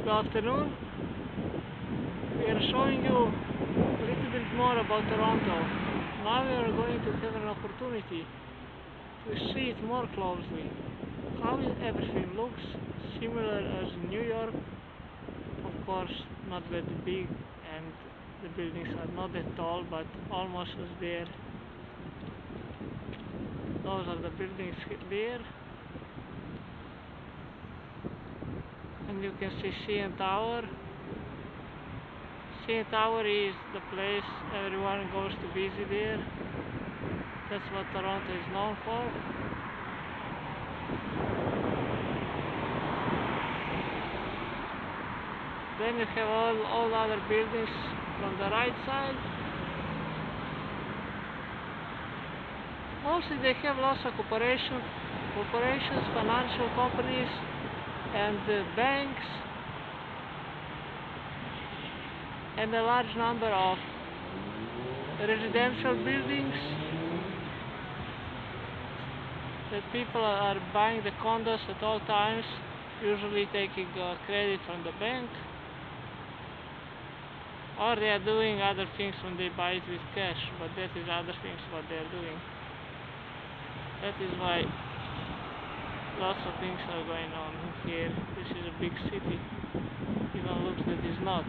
Good afternoon. We are showing you a little bit more about Toronto. Now we are going to have an opportunity to see it more closely. How everything looks, similar as New York. Of course, not that big, and the buildings are not that tall, but almost as there. Those are the buildings there. And you can see CN Tower. CN Tower is the place everyone goes to visit there. That's what Toronto is known for. Then you have all other buildings from the right side. Mostly they have lots of corporations, financial companies, and banks, and a large number of residential buildings that people are buying the condos at all times, usually taking credit from the bank, or they are doing other things when they buy it with cash, but that is other things what they are doing. That is why lots of things are going on here. This is a big city, even looks that is not.